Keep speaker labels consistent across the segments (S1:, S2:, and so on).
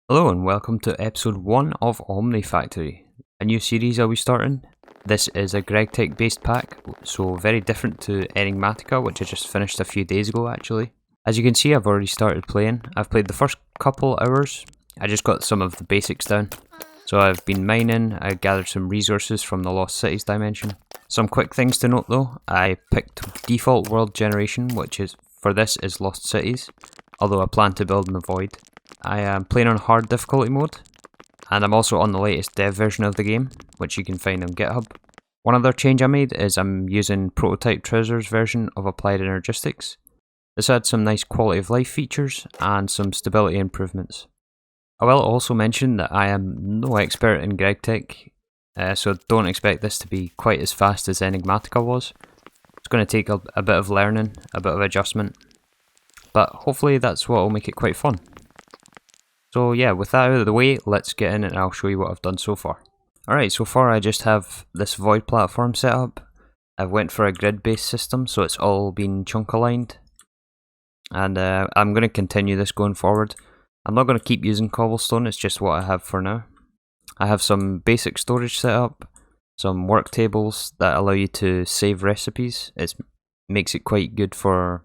S1: Hello and welcome to episode 1 of Omnifactory, a new series I'll be starting. This is a Gregtech based pack, so very different to Enigmatica, which I just finished a few days ago actually. As you can see, I've already started playing. I've played the first couple hours. I just got some of the basics down. So I've been mining, I gathered some resources from the Lost Cities dimension. Some quick things to note though, I picked default world generation, which is for this is Lost Cities, although I plan to build in the Void. I am playing on hard difficulty mode, and I'm also on the latest dev version of the game, which you can find on GitHub. One other change I made is I'm using Prototype Trousers version of Applied Energistics. This adds some nice quality of life features and some stability improvements. I will also mention that I am no expert in Gregtech, so don't expect this to be quite as fast as Enigmatica was. It's going to take a bit of learning, a bit of adjustment, but hopefully that's what will make it quite fun. So yeah, with that out of the way, let's get in and I'll show you what I've done so far. Alright, so far I just have this Void platform set up. I've went for a grid-based system, so it's all been chunk aligned. And I'm going to continue this going forward. I'm not going to keep using cobblestone, it's just what I have for now. I have some basic storage set up, some work tables that allow you to save recipes. It makes it quite good for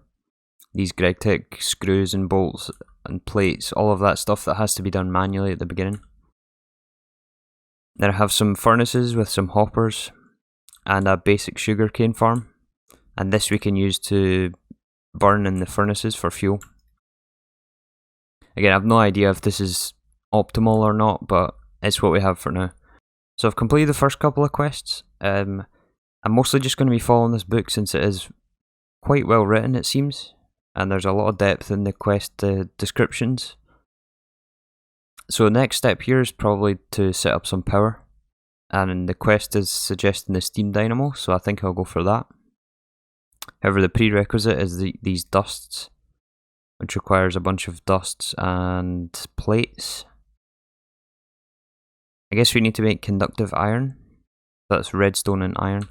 S1: these Gregtech screws and bolts and plates, all of that stuff that has to be done manually at the beginning. Then I have some furnaces with some hoppers and a basic sugarcane farm, and this we can use to burn in the furnaces for fuel. Again, I have no idea if this is optimal or not, but it's what we have for now. So I've completed the first couple of quests. I'm mostly just going to be following this book since it is quite well written, it seems. And there's a lot of depth in the quest descriptions. So the next step here is probably to set up some power. And the quest is suggesting the Steam Dynamo, so I think I'll go for that. However, the prerequisite is these dusts, which requires a bunch of dusts and plates. I guess we need to make conductive iron. That's redstone and iron.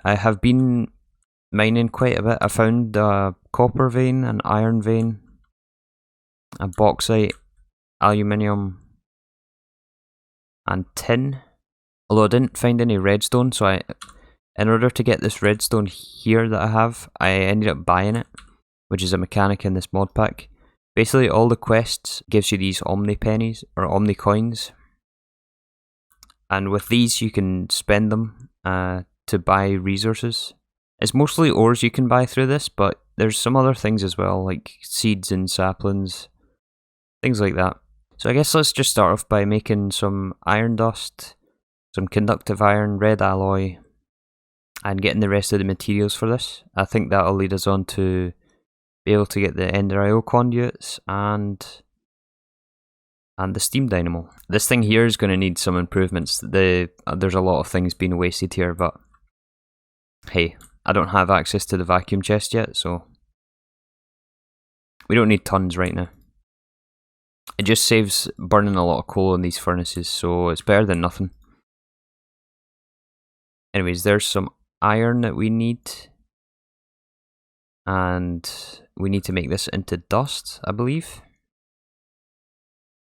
S1: I have been mining quite a bit. I found a copper vein, an iron vein, a bauxite, aluminium, and tin. Although I didn't find any redstone, so in order to get this redstone here that I have, I ended up buying it, which is a mechanic in this mod pack. Basically, all the quests gives you these Omni pennies or Omni coins, and with these you can spend them to buy resources. It's mostly ores you can buy through this, but there's some other things as well, like seeds and saplings, things like that. So I guess let's just start off by making some iron dust, some conductive iron, red alloy, and getting the rest of the materials for this. I think that'll lead us on to be able to get the Ender IO conduits and the Steam Dynamo. This thing here is going to need some improvements. There's a lot of things being wasted here, but hey, I don't have access to the vacuum chest yet, so we don't need tons right now. It just saves burning a lot of coal in these furnaces, so it's better than nothing. Anyways, there's some iron that we need, and we need to make this into dust, I believe.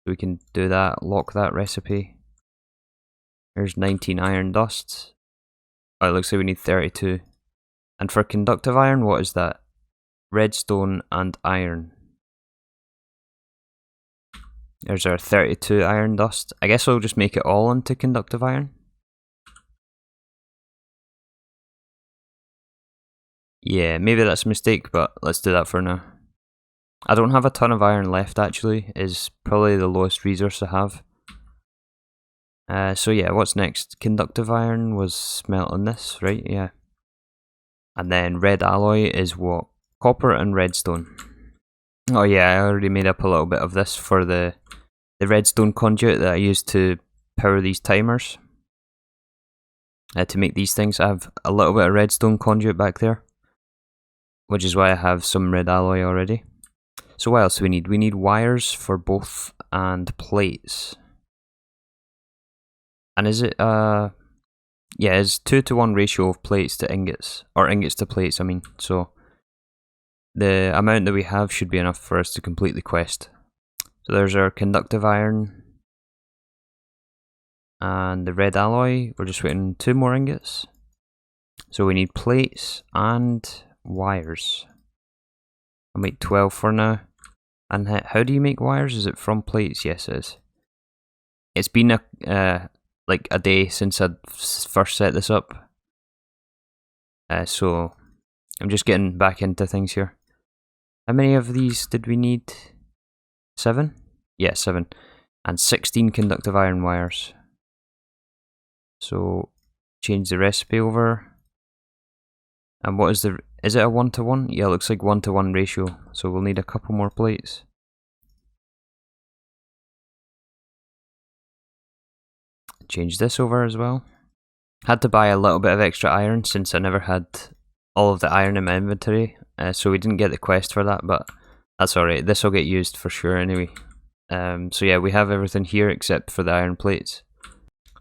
S1: We can do that, lock that recipe. There's 19 iron dust. Oh, it looks like we need 32. And for conductive iron, what is that? Redstone and iron. There's our 32 iron dust. I guess we'll just make it all into conductive iron. Yeah, maybe that's a mistake, but let's do that for now. I don't have a ton of iron left actually, is probably the lowest resource I have. So yeah, what's next? Conductive iron was smelting this, right? Yeah. And then red alloy is what? Copper and redstone. Oh yeah, I already made up a little bit of this for the redstone conduit that I used to power these timers. To make these things, I have a little bit of redstone conduit back there, which is why I have some red alloy already. So what else do we need? We need wires for both and plates. And is it yeah, it's 2-to-1 ratio of plates to ingots, or ingots to plates, I mean. So the amount that we have should be enough for us to complete the quest. So there's our conductive iron and the red alloy. We're just waiting 2 more ingots. So we need plates and wires. I'll make 12 for now. And how do you make wires? Is it from plates? Yes, it is. It's been like a day since I first set this up. So I'm just getting back into things here. How many of these did we need? 7? Yeah, 7. And 16 conductive iron wires. So change the recipe over. And what is the... Is it a 1-to-1? Yeah, it looks like 1-to-1 ratio. So we'll need a couple more plates. Change this over as well. Had to buy a little bit of extra iron since I never had all of the iron in my inventory. So we didn't get the quest for that, but that's alright. This will get used for sure anyway. So yeah, we have everything here except for the iron plates.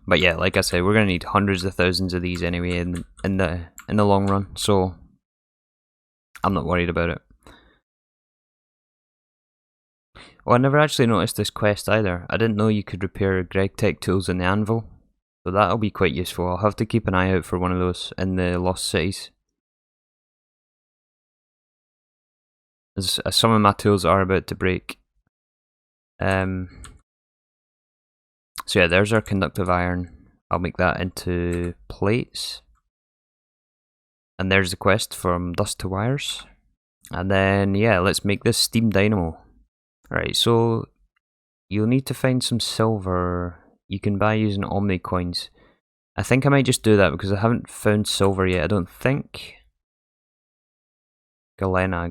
S1: But yeah, like I said, we're gonna need hundreds of thousands of these anyway in the long run. So I'm not worried about it. Oh, I never actually noticed this quest either. I didn't know you could repair Gregtech tools in the anvil. So that'll be quite useful. I'll have to keep an eye out for one of those in the Lost Cities. As some of my tools are about to break. So yeah, there's our conductive iron. I'll make that into plates. And there's the quest from dust to wires. And then yeah, let's make this Steam Dynamo. Alright, so you'll need to find some silver you can buy using Omni coins. I think I might just do that because I haven't found silver yet, I don't think. Galena.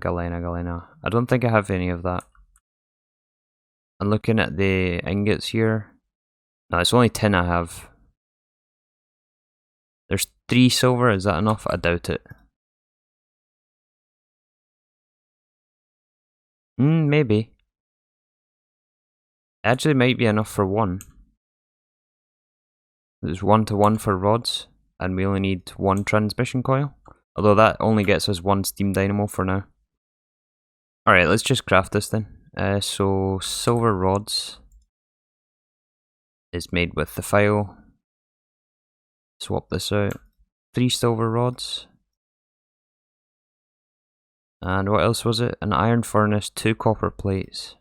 S1: I don't think I have any of that. I'm looking at the ingots here. No, it's only 10 I have. There's 3 silver, is that enough? I doubt it. Maybe. Actually, might be enough for 1. There's 1-to-1 for rods, and we only need 1 transmission coil. Although that only gets us 1 Steam Dynamo for now. Alright, let's just craft this then. So, silver rods is made with the file. Swap this out. 3 silver rods. And what else was it? An iron furnace, 2 copper plates.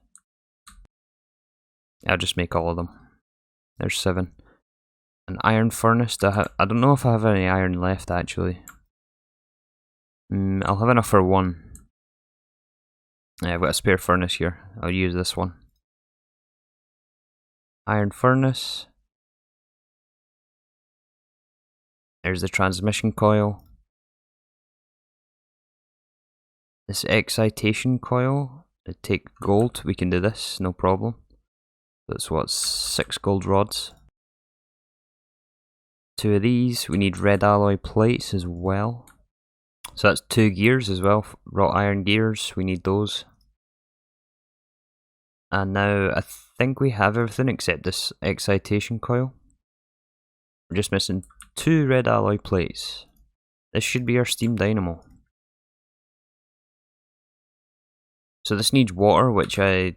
S1: I'll just make all of them. There's 7. An iron furnace. I don't know if I have any iron left actually. I'll have enough for 1. Yeah, I've got a spare furnace here. I'll use this one. Iron furnace. There's the transmission coil. This excitation coil. Take gold. We can do this, no problem. That's what, 6 gold rods. 2 of these. We need red alloy plates as well. So that's 2 gears as well. Wrought iron gears. We need those. And now I think we have everything except this excitation coil. We're just missing 2 red alloy plates. This should be our Steam Dynamo. So this needs water, which I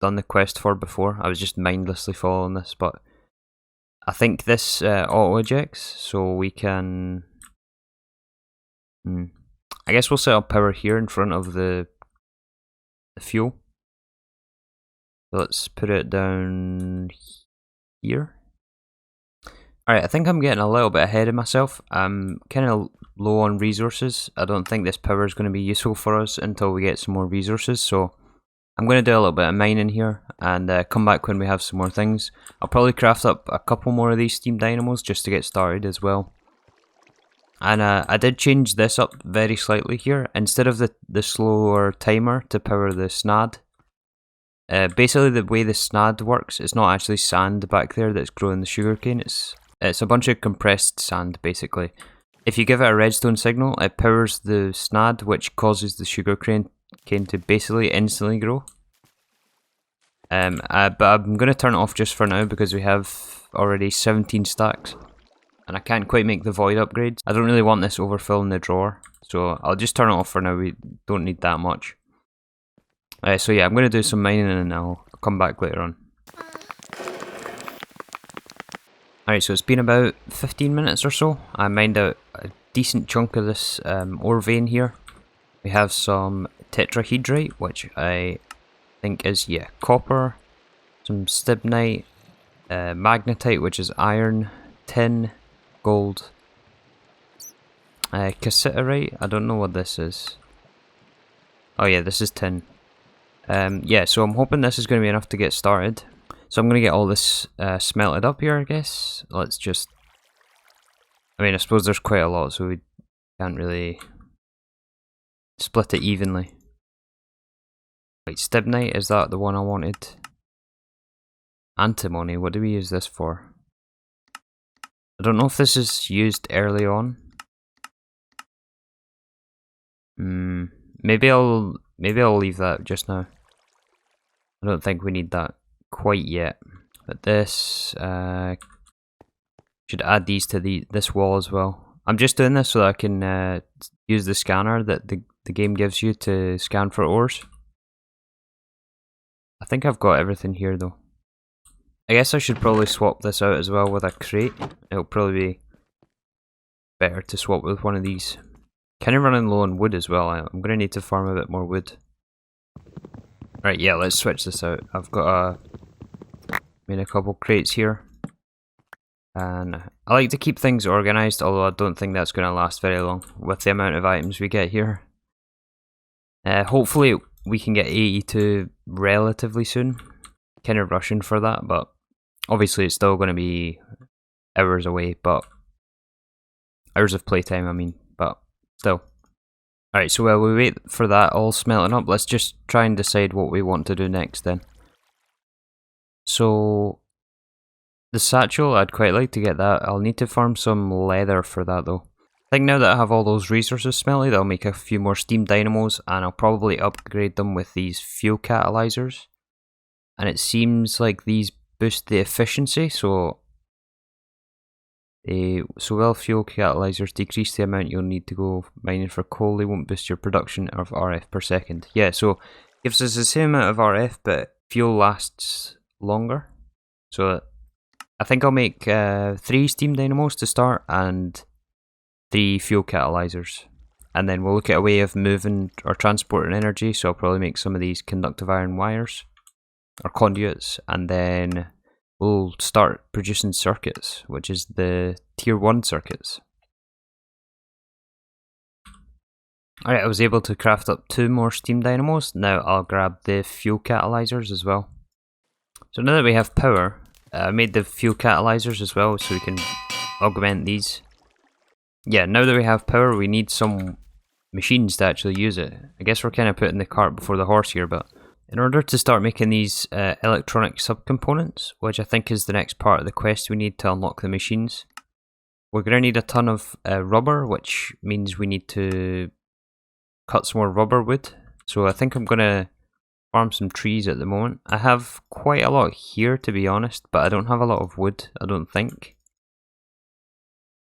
S1: done the quest for before. I was just mindlessly following this, but I think this auto ejects, so we can... I guess we'll set up power here in front of the fuel. So let's put it down here. Alright, I think I'm getting a little bit ahead of myself. I'm kind of low on resources. I don't think this power is going to be useful for us until we get some more resources, so I'm going to do a little bit of mining here and come back when we have some more things. I'll probably craft up a couple more of these Steam Dynamos just to get started as well. And I did change this up very slightly here. Instead of the slower timer to power the SNAD, basically the way the SNAD works, it's not actually sand back there that's growing the sugarcane, it's a bunch of compressed sand basically. If you give it a redstone signal, it powers the SNAD, which causes the sugarcane to basically instantly grow. But I'm going to turn it off just for now because we have already 17 stacks. And I can't quite make the void upgrades. I don't really want this overfilling the drawer. So I'll just turn it off for now, we don't need that much. So yeah, I'm going to do some mining and then I'll I'll come back later on. Alright, so it's been about 15 minutes or so. I mined out a decent chunk of this ore vein here. We have some tetrahedrite, which I think is, yeah, copper, some stibnite, magnetite, which is iron, tin, gold, cassiterite, I don't know what this is. Oh yeah, this is tin. Yeah, so I'm hoping this is going to be enough to get started. So I'm going to get all this smelted up here, I guess. Let's just... I mean, I suppose there's quite a lot, so we can't really split it evenly. Wait, stibnite, is that the one I wanted? Antimony, what do we use this for? I don't know if this is used early on. Maybe I'll leave that just now. I don't think we need that quite yet. But this should add these to this wall as well. I'm just doing this so that I can use the scanner that the game gives you to scan for ores. I think I've got everything here though. I guess I should probably swap this out as well with a crate. It'll probably be better to swap with one of these. Kind of running low on wood as well. I'm going to need to farm a bit more wood. Right, yeah, let's switch this out. I've got made a couple crates here. And I like to keep things organised, although I don't think that's going to last very long with the amount of items we get here. Hopefully we can get 82 relatively soon. Kind of rushing for that, but obviously it's still going to be hours away, but hours of playtime I mean, but still. Alright, so while we wait for that all smelting up, let's just try and decide what we want to do next then. So, the satchel, I'd quite like to get that. I'll need to farm some leather for that though. I think now that I have all those resources smelted, I'll make a few more Steam Dynamos and I'll probably upgrade them with these fuel catalyzers. And it seems like these boost the efficiency, so while fuel catalyzers decrease the amount you'll need to go mining for coal, they won't boost your production of RF per second. Yeah, so gives us the same amount of RF, but fuel lasts longer. So I think I'll make 3 Steam Dynamos to start and 3 fuel catalyzers. And then we'll look at a way of moving or transporting energy, so I'll probably make some of these conductive iron wires or conduits, and then we'll start producing circuits, which is the tier 1 circuits. Alright, I was able to craft up 2 more Steam Dynamos. Now I'll grab the fuel catalyzers as well. So now that we have power, I made the fuel catalyzers as well so we can augment these. Yeah, now that we have power we need some machines to actually use it. I guess we're kind of putting the cart before the horse here, but in order to start making these electronic subcomponents, which I think is the next part of the quest we need to unlock the machines, we're going to need a ton of rubber, which means we need to cut some more rubber wood. So I think I'm going to farm some trees at the moment. I have quite a lot here to be honest, but I don't have a lot of wood, I don't think.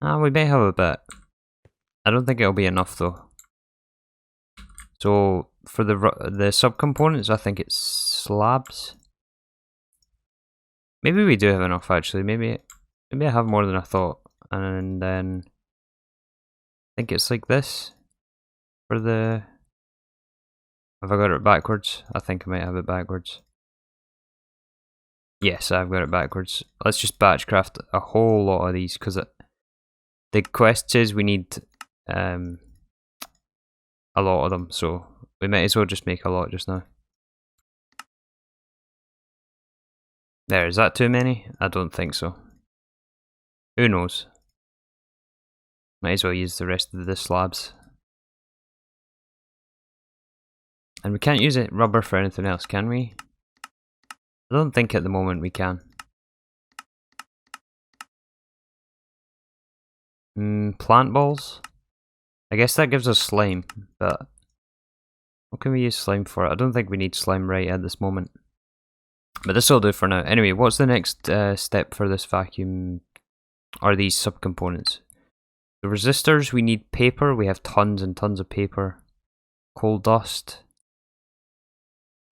S1: We may have a bit. I don't think it'll be enough though. So for the subcomponents, I think it's slabs. Maybe we do have enough actually. Maybe I have more than I thought. And then I think it's like this for the. Have I got it backwards? I think I might have it backwards. Yes, I've got it backwards. Let's just batch craft a whole lot of these because the quest says we need a lot of them, so we might as well just make a lot just now. There, is that too many? I don't think so. Who knows? Might as well use the rest of the slabs. And we can't use it rubber for anything else, can we? I don't think at the moment we can. Plant balls? I guess that gives us slime, but what can we use slime for? I don't think we need slime right at this moment. But this will do for now. Anyway, what's the next step for this vacuum, or these subcomponents? The resistors, we need paper. We have tons and tons of paper. Coal dust.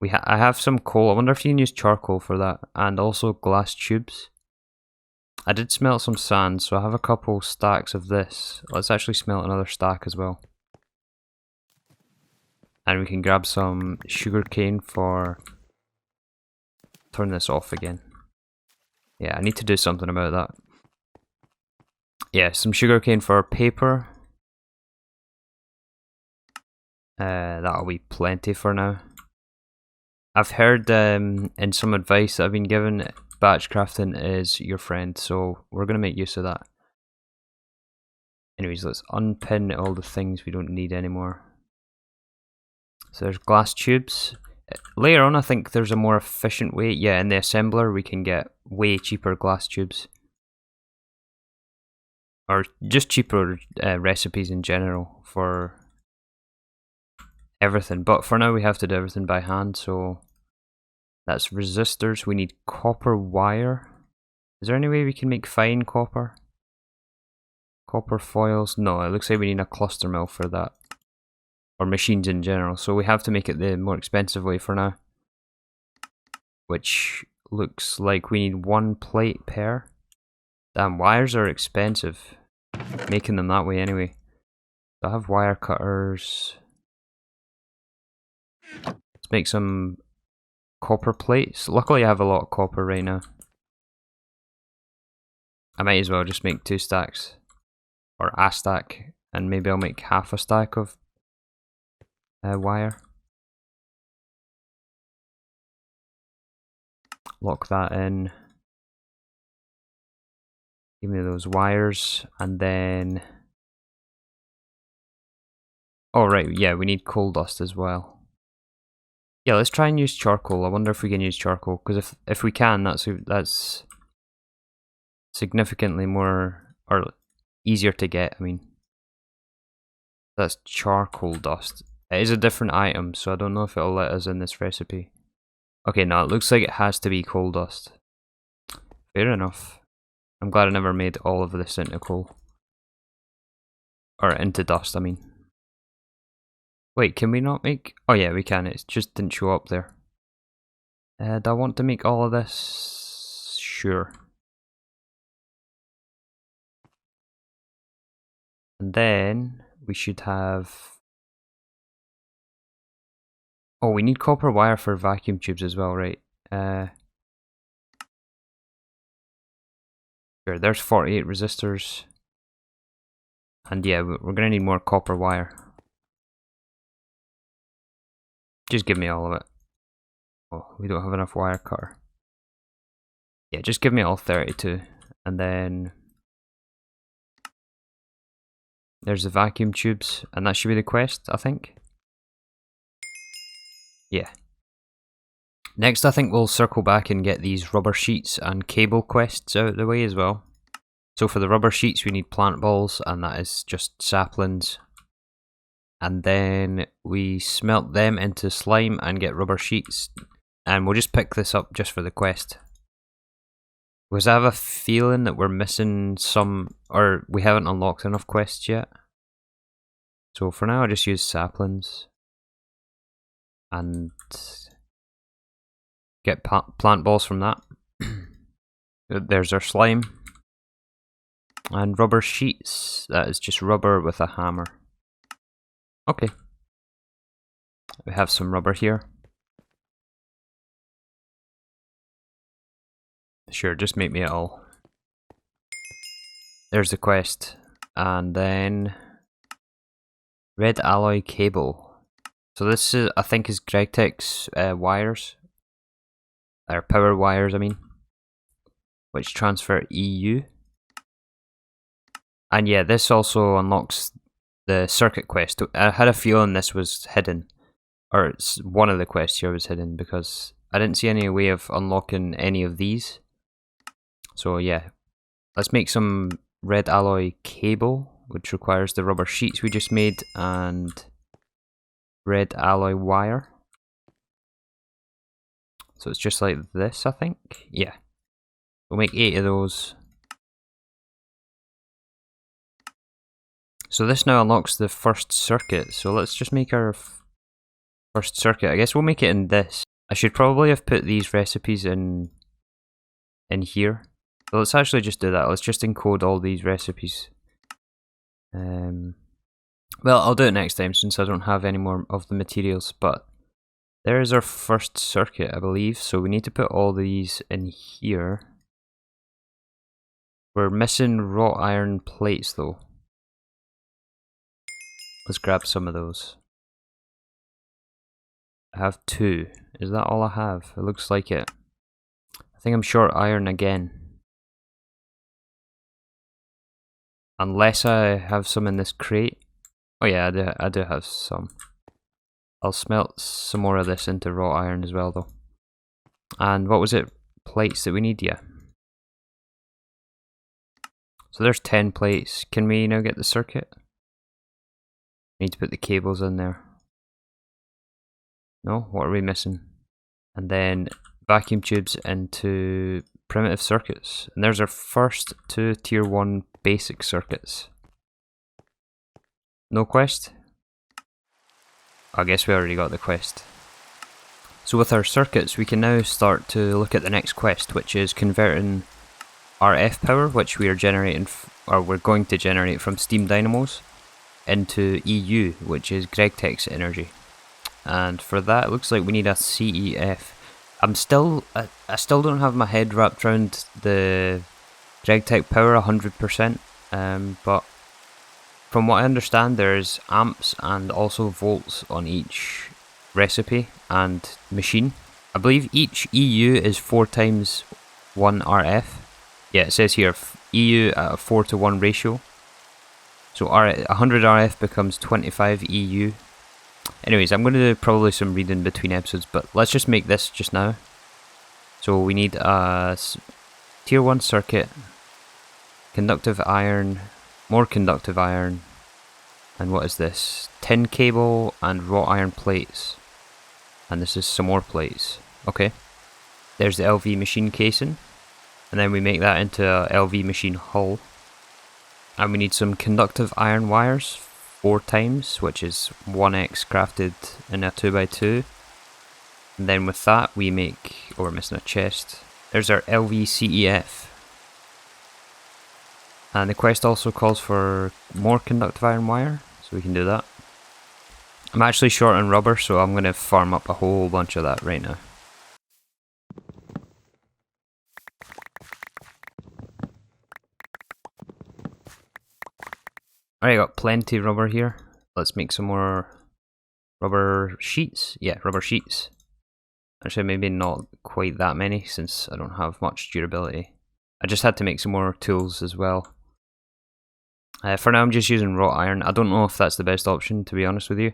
S1: I have some coal. I wonder if you can use charcoal for that, and also glass tubes. I did smelt some sand, so I have a couple stacks of this. Let's actually smelt another stack as well. And we can grab some sugarcane for... Turn this off again. Yeah, I need to do something about that. Yeah, some sugarcane for paper. That'll be plenty for now. I've heard in some advice that I've been given, batch crafting is your friend, so we're going to make use of that. Anyways, let's unpin all the things we don't need anymore. So there's glass tubes. Later on I think there's a more efficient way. Yeah, in the assembler we can get way cheaper glass tubes. Or just cheaper recipes in general for everything. But for now we have to do everything by hand, so that's resistors. We need copper wire. Is there any way we can make fine copper? Copper foils? No, it looks like we need a cluster mill for that. Or machines in general, so we have to make it the more expensive way for now. Which looks like we need one plate per. Damn, wires are expensive. Making them that way anyway. So I have wire cutters. Let's make some copper plates. Luckily I have a lot of copper right now. I might as well just make 2 stacks. Or a stack. And maybe I'll make half a stack of wire. Lock that in. Give me those wires, and then... Oh right, yeah, we need coal dust as well. Yeah, let's try and use charcoal. I wonder if we can use charcoal, because if we can, that's significantly more, or easier to get, I mean. That's charcoal dust. It is a different item, so I don't know if it'll let us in this recipe. Okay, no, it looks like it has to be coal dust. Fair enough. I'm glad I never made all of this into coal. Or into dust, I mean. Wait, can we not make... Oh yeah, we can, it just didn't show up there. Do I want to make all of this? Sure. And then we should have... Oh, we need copper wire for vacuum tubes as well, right? Sure, there's 48 resistors. And yeah, we're gonna need more copper wire. Just give me all of it. Oh, we don't have enough wire cutter. Yeah, just give me all 32. And then... There's the vacuum tubes, and that should be the quest, I think. Yeah. Next, I think we'll circle back and get these rubber sheets and cable quests out of the way as well. So for the rubber sheets, we need plant balls, and that is just saplings. And then we smelt them into slime and get rubber sheets. And we'll just pick this up just for the quest. Because I have a feeling that we're missing some, or we haven't unlocked enough quests yet. So for now, I'll just use saplings. And get plant balls from that. There's our slime. And rubber sheets. That is just rubber with a hammer. Okay. We have some rubber here. Sure, just make me it all. There's the quest. And then... Red alloy cable. So this is, I think, is Gregtech's wires. Or power wires, I mean. Which transfer EU. And yeah, this also unlocks the circuit quest. I had a feeling this was hidden. Or it's one of the quests here was hidden, because I didn't see any way of unlocking any of these. So yeah, let's make some red alloy cable, which requires the rubber sheets we just made, and red alloy wire. So it's just like this, I think. Yeah. We'll make 8 of those. So this now unlocks the first circuit. So let's just make our first circuit. I guess we'll make it in this. I should probably have put these recipes in here. So let's actually just do that. Let's just encode all these recipes. Well, I'll do it next time since I don't have any more of the materials, but there is our first circuit, I believe, so we need to put all these in here. We're missing wrought iron plates though. Let's grab some of those. I have 2. Is that all I have? It looks like it. I think I'm short iron again. Unless I have some in this crate. Oh yeah, I do have some. I'll smelt some more of this into raw iron as well though. And what was it? Plates that we need, yeah. So there's 10 plates. Can we now get the circuit? Need to put the cables in there. No? What are we missing? And then vacuum tubes into primitive circuits. And there's our first 2 tier 1 basic circuits. No quest? I guess we already got the quest. So with our circuits, we can now start to look at the next quest, which is converting RF power, which we are generating, or we're going to generate from Steam Dynamos, into EU, which is Gregtech's energy. And for that, it looks like we need a CEF. I still don't have my head wrapped around the Gregtech power 100%, but from what I understand, there's amps and also volts on each recipe and machine. I believe each EU is 4 times 1 RF. Yeah, it says here EU at a 4:1 ratio. So 100 RF becomes 25 EU. Anyways, I'm going to do probably some reading between episodes, but let's just make this just now. So we need a tier 1 circuit, conductive iron, more conductive iron, and what is this? Tin cable and wrought iron plates. And this is some more plates. Okay. There's the LV machine casing. And then we make that into a LV machine hull. And we need some conductive iron wires 4 times, which is 1x crafted in a 2x2. And then with that we make, oh we're missing a chest. There's our LV CEF. And the quest also calls for more conductive iron wire, so we can do that. I'm actually short on rubber, so I'm going to farm up a whole bunch of that right now. Alright, got plenty of rubber here. Let's make some more rubber sheets. Yeah, rubber sheets. Actually, maybe not quite that many, since I don't have much durability. I just had to make some more tools as well. For now I'm just using wrought iron. I don't know if that's the best option, to be honest with you,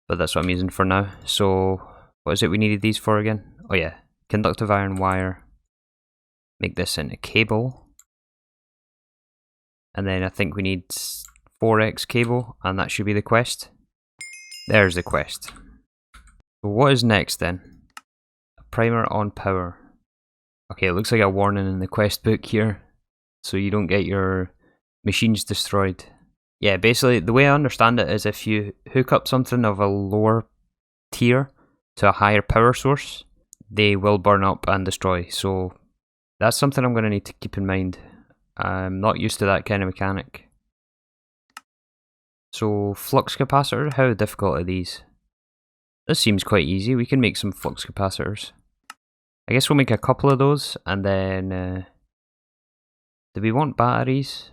S1: but that's what I'm using for now. So what is it we needed these for again? Oh yeah, conductive iron wire. Make this in a cable. And then I think we need 4x cable, and that should be the quest. There's the quest. So what is next then? A primer on power. Okay, it looks like a warning in the quest book here, so you don't get your machines destroyed. Yeah, basically the way I understand it is if you hook up something of a lower tier to a higher power source, they will burn up and destroy. So that's something I'm going to need to keep in mind. I'm not used to that kind of mechanic. So Flux Capacitor, how difficult are these? This seems quite easy. We can make some Flux Capacitors. I guess we'll make a couple of those, and then do we want batteries?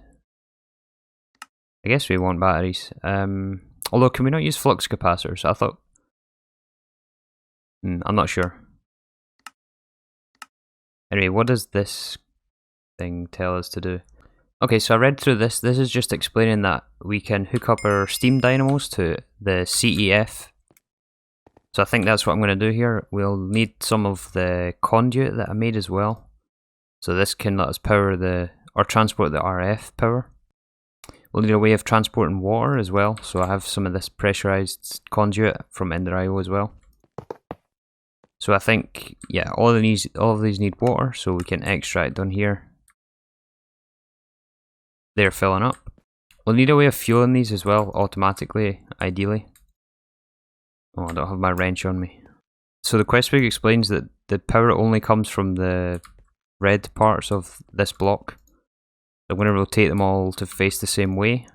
S1: I guess we want batteries. Although, can we not use Flux Capacitors? I thought... I'm not sure. Anyway, what does this thing tell us to do? Okay, so I read through this. This is just explaining that we can hook up our Steam Dynamos to the CEF. So I think that's what I'm going to do here. We'll need some of the conduit that I made as well. So this can let us power or transport the RF power. We'll need a way of transporting water as well. So I have some of this pressurized conduit from Ender.io as well. So I think, yeah, all of these need water, so we can extract down here. They're filling up. We'll need a way of fueling these as well, automatically, ideally. Oh, I don't have my wrench on me. So the quest book explains that the power only comes from the red parts of this block. I'm going to rotate them all to face the same way.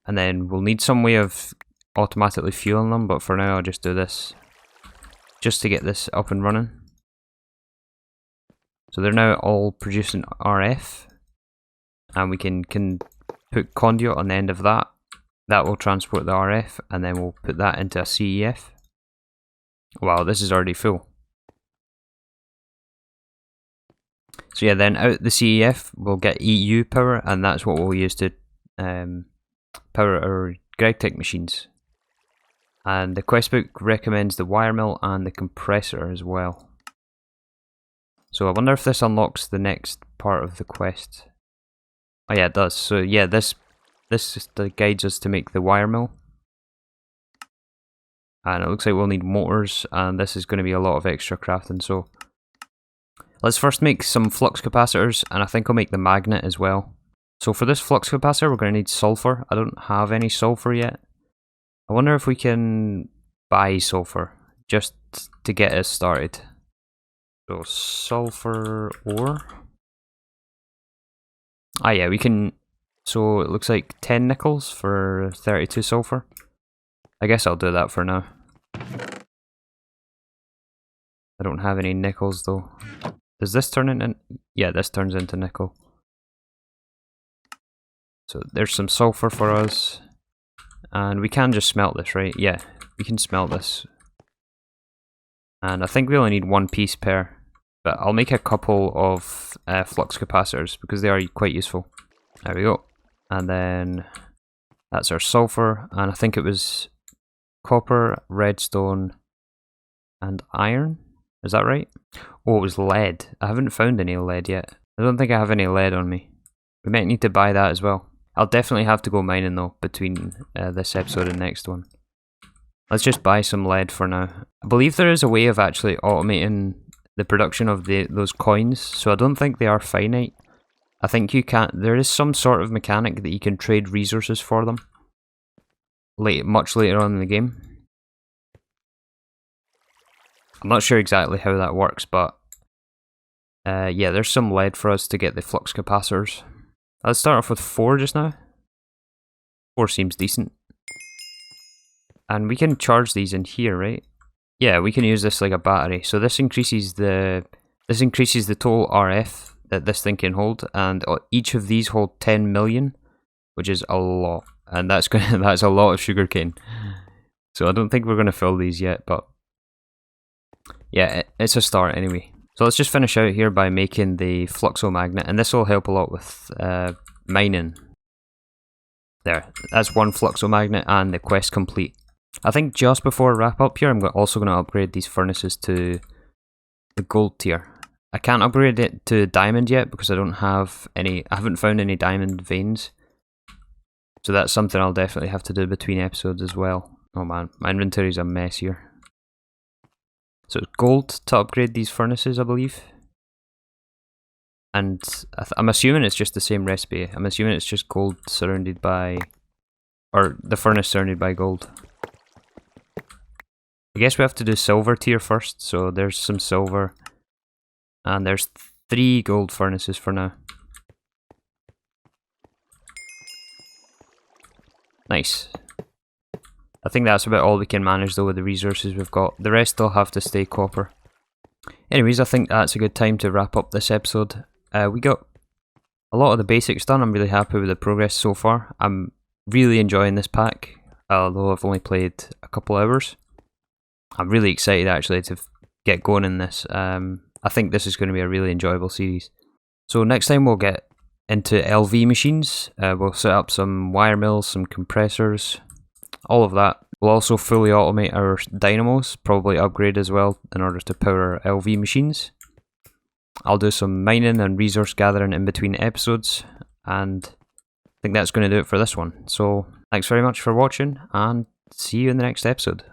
S1: And then we'll need some way of automatically fueling them, but for now I'll just do this. Just to get this up and running. So they're now all producing RF. And we can put conduit on the end of that. That will transport the RF, and then we'll put that into a CEF. Wow, this is already full. So yeah, then out the CEF, we'll get EU power, and that's what we'll use to power our Gregtech machines. And the quest book recommends the wire mill and the compressor as well. So I wonder if this unlocks the next part of the quest. Oh yeah, it does. So yeah, this just guides us to make the wire mill. And it looks like we'll need motors, and this is going to be a lot of extra crafting, so let's first make some flux capacitors, and I think I'll make the magnet as well. So for this flux capacitor, we're going to need sulfur. I don't have any sulfur yet. I wonder if we can buy sulfur, just to get us started. So sulfur ore. Ah yeah, we can, so it looks like 10 nickels for 32 sulfur. I guess I'll do that for now. I don't have any nickels though. Does this turn into... yeah, this turns into nickel. So there's some sulfur for us. And we can just smelt this, right? Yeah, we can smelt this. And I think we only need one piece per. But I'll make a couple of flux capacitors because they are quite useful. There we go. And then that's our sulfur. And I think it was copper, redstone, and iron. Is that right? Oh, it was lead. I haven't found any lead yet. I don't think I have any lead on me. We might need to buy that as well. I'll definitely have to go mining though between this episode and next one. Let's just buy some lead for now. I believe there is a way of actually automating the production of those coins, so I don't think they are finite. I think you can't. There is some sort of mechanic that you can trade resources for them. Much later on in the game. I'm not sure exactly how that works, but yeah, there's some lead for us to get the flux capacitors. Let's start off with 4 just now. 4 seems decent. And we can charge these in here, right? Yeah, we can use this like a battery. So this increases the total RF that this thing can hold, and each of these hold 10 million, which is a lot. And that's a lot of sugarcane. So I don't think we're gonna fill these yet, but yeah, it's a start anyway. So let's just finish out here by making the Fluxo Magnet, and this will help a lot with mining. There, that's one Fluxo Magnet and the quest complete. I think just before I wrap up here, I'm also going to upgrade these furnaces to the gold tier. I can't upgrade it to diamond yet because I don't have any, I haven't found any diamond veins. So that's something I'll definitely have to do between episodes as well. Oh man, my inventory's a mess here. So it's gold to upgrade these furnaces, I believe. And I'm assuming it's just the same recipe. I'm assuming it's just gold surrounded by, or the furnace surrounded by gold. I guess we have to do silver tier first, so there's some silver. And there's 3 gold furnaces for now. Nice. I think that's about all we can manage though with the resources we've got. The rest will have to stay copper. Anyways, I think that's a good time to wrap up this episode. We got a lot of the basics done. I'm really happy with the progress so far. I'm really enjoying this pack, although I've only played a couple hours. I'm really excited actually to get going in this. I think this is going to be a really enjoyable series. So next time we'll get into LV machines. We'll set up some wire mills, some compressors, all of that. We'll also fully automate our dynamos, probably upgrade as well in order to power our LV machines. I'll do some mining and resource gathering in between episodes, and I think that's going to do it for this one. So thanks very much for watching, and see you in the next episode.